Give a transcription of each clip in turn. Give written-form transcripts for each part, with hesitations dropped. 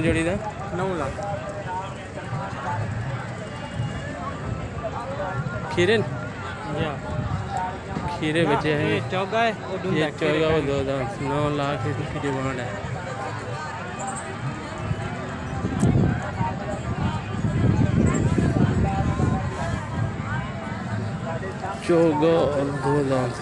जोड़ी का? 9 लाख। खीरे या खीरे बचे हैं। ये चौगा है वो ये चौगा वो 2 दांत 9 लाख की डिमांड है। चौगा और 2 दांत।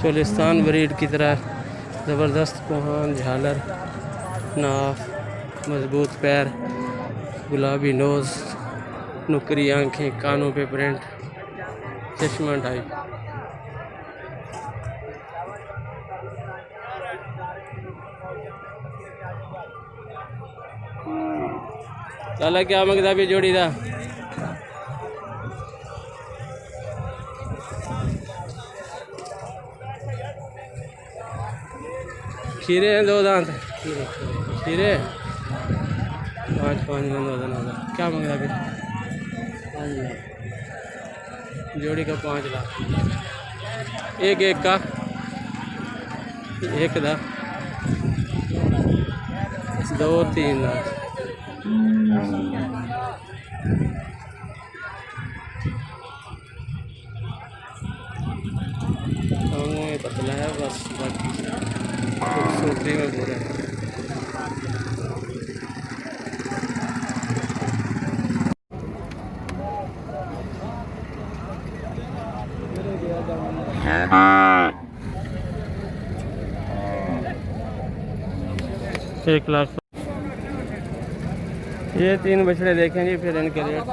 चोलिस्तान ब्रीड की तरह ज़बरदस्त कोहान, झालर, नाफ, मजबूत पैर, गुलाबी नोज़, नुकरी आंखें, कानों पे प्रिंट, चश्मा टाइप। लाला क्या मंगदा भी जोड़ी दा? खीरे हैं 2 दांत। खीरे 5 में 2 दांत। क्या मंगदा फिर? 5 लाख जोड़ी का 5 लाख। एक का एक दा 2-3 लाख। पतला है बस, बाकी खूबसूरती में पूरा है। एक लाख। ये 3 बछड़े देखेंगे फिर इनके रेट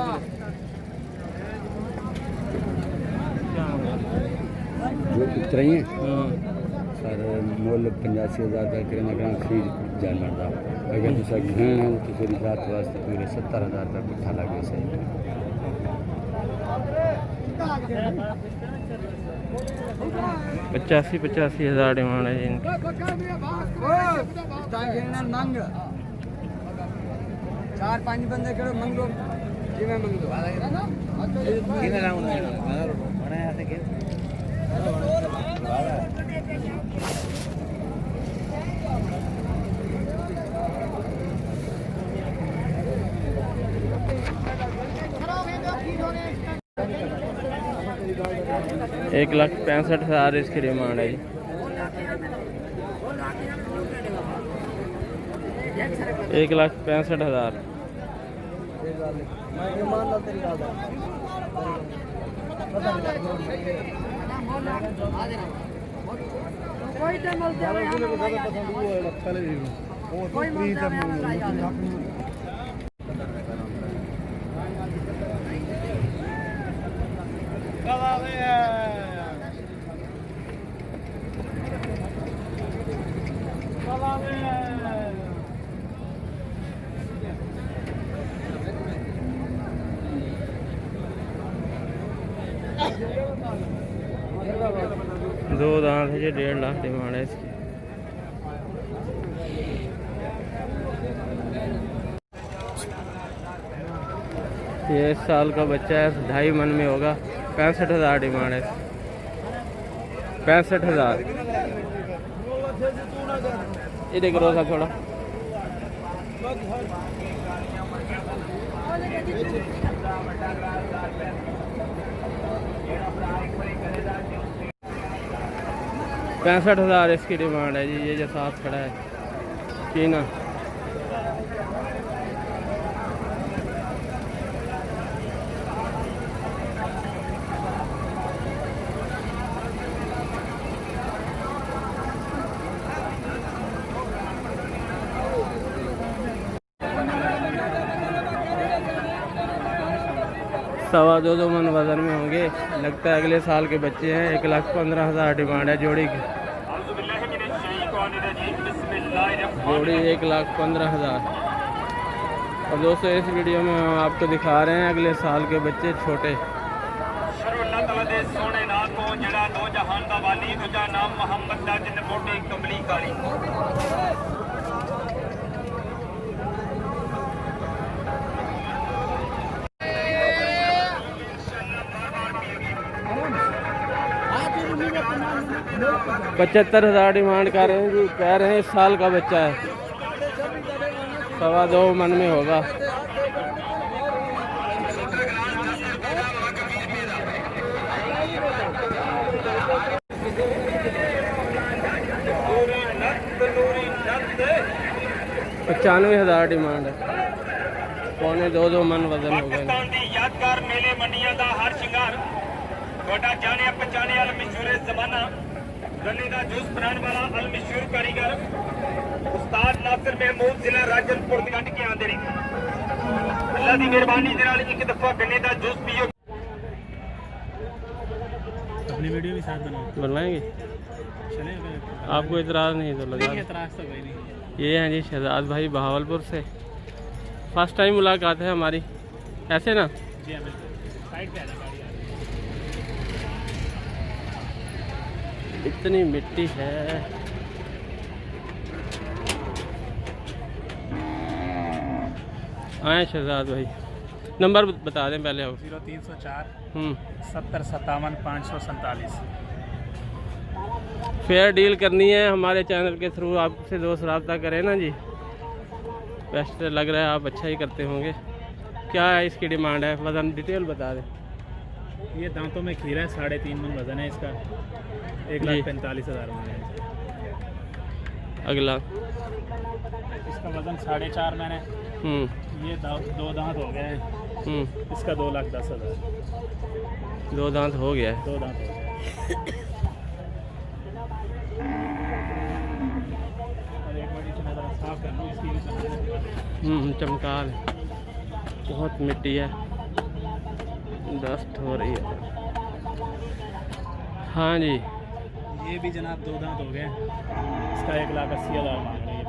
जो इतना ही है सर मोल 85,000 का किराना ग्राम खरीद जानवर था। अगर दूसरा घेन है तो फिर रात वास्ते पूरे 70,000 का पुट्ठा लगे सही। 85,000 डिमांड है इनकी। 4-5 बंदे करो मंगो जिवें मंगो किने राउंड बना ऐसे के 1,65,000 इसकी डिमांड है जी। 1,65,000। दो दांत है जी, 1.5 लाख डिमांड है इसकी। ये 1 साल का बच्चा है, 2.5 मन में होगा। 65,000 डिमांड है। 65,000। ये देख रो सा थोड़ा 65,000 इसकी डिमांड है जी। ये जो साथ खड़ा है चीना। सवा दो मन वजन में होंगे, लगता है अगले साल के बच्चे हैं। 1,15,000 डिमांड है जोड़ी की। जोड़ी 1,15,000। और दोस्तों इस वीडियो में हम आपको दिखा रहे हैं अगले साल के बच्चे छोटे। सोने नाम को जड़ा दो जहान का वाली, दूजा नाम मोहम्मद दा जिन मोटी कमली काली। 75,000 डिमांड कर रहे हैं जी। कह रहे हैं 1 साल का बच्चा है, 2.25 मन में होगा। $95,000 डिमांड है, 2.25 मन वजन होगा। यादगार मेले मंडियां दा हर शिंगार ਤੁਹਾਡਾ ਜਾਣਿਆ ਪਛਾਣਿਆ ਵਾਲਾ ਮਸ਼ਹੂਰ ਜ਼ਮਾਨਾ ਗੰਨੇ ਦਾ ਜੂਸ ਬਣਾਉਣ ਵਾਲਾ ਅਲ ਮਸ਼ਹੂਰ ਕਾਰੀਗਰ ਉਸਤਾਦ ਨਾਸਿਰ ਮਹਿਮੂਦ ਜ਼ਿਲ੍ਹਾ ਰਾਜਨਪੁਰ ਦੇ ਕੱਢ ਕੇ ਆਂਦੇ ਨੇ। ਅੱਲਾ ਦੀ ਮਿਹਰਬਾਨੀ ਦੇ ਨਾਲ ਇੱਕ ਦਫਾ ਗੰਨੇ ਦਾ ਜੂਸ ਪੀਓ। अपनी वीडियो भी साथ बनाओ, बनवाएंगे, चलें? आपको इतराज़ नहीं तो लगा। एतराज़ तो कोई नहीं। ये हैं जी शहजाद भाई बहावलपुर से, फर्स्ट टाइम मुलाकात है हमारी, ऐसे ना? जी हाँ बिल्कुल, साइड पे आ जाए गाड़ी। इतनी मिट्टी है। आए शहजाद भाई, नंबर बता दें पहले आप। 0304 70 57 547। फेयर डील करनी है हमारे चैनल के थ्रू, आपसे दोस्त रब्ता करें ना जी। बेस्ट लग रहा है, आप अच्छा ही करते होंगे। क्या है इसकी डिमांड है, वज़न डिटेल बता दें। ये दांतों में खीरा है, 3.5 मन वजन है इसका, 1,45,000 में है। अगला इसका वजन 4.5 मन है। ये 2 दांत हो गए हैं, इसका 2,10,000। 2 दांत हो गया है। 2 दांत हो गए। और एक बड़ी सी नज़र साफ कर लूँ इसकी भी चमकाल, बहुत मिट्टी है, डस्ट हो रही है। हाँ जी, ये भी जनाब 2 दांत हो गए, इसका 1,80,000 मांग रहे हैं।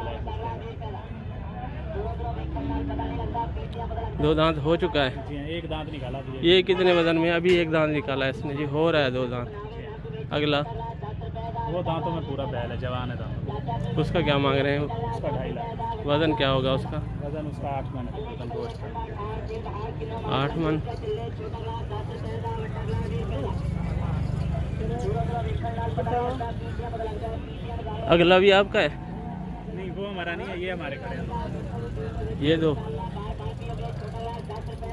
2 दांत हो चुका है जी हाँ, 1 दांत निकाला था ये कितने वजन में? अभी 1 दांत निकाला है इसने जी, हो रहा है 2 दांत। अगला वो दांतों में पूरा बैल है, जवान है दांत। उसका क्या मांग रहे हैं? उसका 2.5 लाख। वज़न क्या होगा उसका? वजन उसका 8 मन है तकरीबन गोश्त का। 8 मन। अगला भी आपका है? नहीं वो हमारा नहीं है, ये हमारे खड़े हैं। ये 2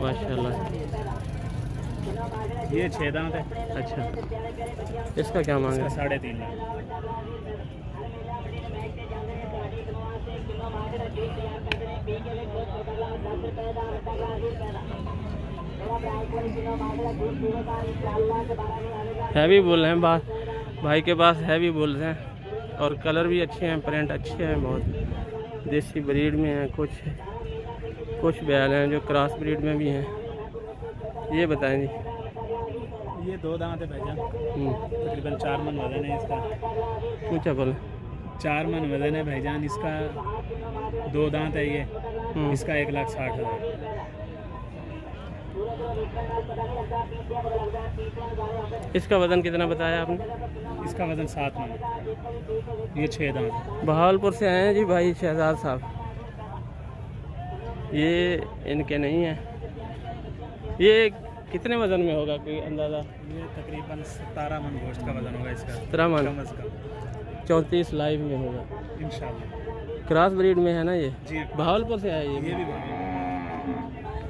माशाल्लाह। ये 6 दांत है। अच्छा, इसका क्या मांग इसका है? 3.5 लाख। हैवी बुल हैं भाई के पास, हैवी बुल्स हैं और कलर भी अच्छे हैं, प्रिंट अच्छे हैं बहुत। देसी ब्रीड में हैं, कुछ बैल हैं जो क्रॉस ब्रीड में भी हैं। ये बताएं जी। ये 2 दांत है भाईजान, तकरीबन 4 मन वजन है इसका। ऊँचा बोल। 4 मन वजन है भाईजान इसका, 2 दांत है ये। इसका 1,60,000। इसका वज़न कितना बताया आपने? इसका वजन 7 मन। ये 6 दांत। बहावलपुर से आए हैं जी भाई शहजाद साहब, ये इनके नहीं हैं। ये कितने वज़न में होगा कोई अंदाज़ा? ये तकरीबन 17 मन गोश्त का वजन होगा इसका, 17 मन, कम अज़ कम 34 लाइव में होगा इंशाल्लाह। क्रॉस ब्रीड में है ना ये? जी बहावलपुर से है ये भी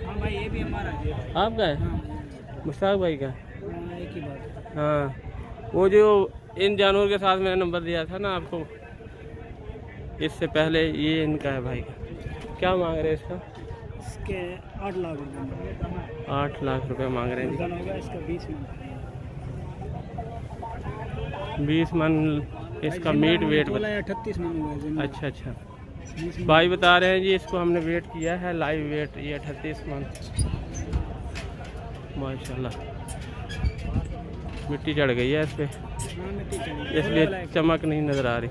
हाँ भाई, ये भी हमारा है। आपका है? मुश्ताक भाई का? एक ही बात। हाँ, वो जो इन जानवर के साथ मैंने नंबर दिया था ना आपको, इससे पहले, ये इनका है भाई का। क्या मांग रहे हैं इसका? इसके 8 लाख रुपये। 8 लाख रुपए मांग रहे हैं जी। होगा इसका 20 मन। 20 मन इसका मीट वेट। 38 मन हुआ है। अच्छा, भाई बता रहे हैं जी, इसको हमने वेट किया है लाइव वेट, ये 38 मन। माशाल्लाह, मिट्टी चढ़ गई है इस पर, इसलिए चमक नहीं नज़र आ रही।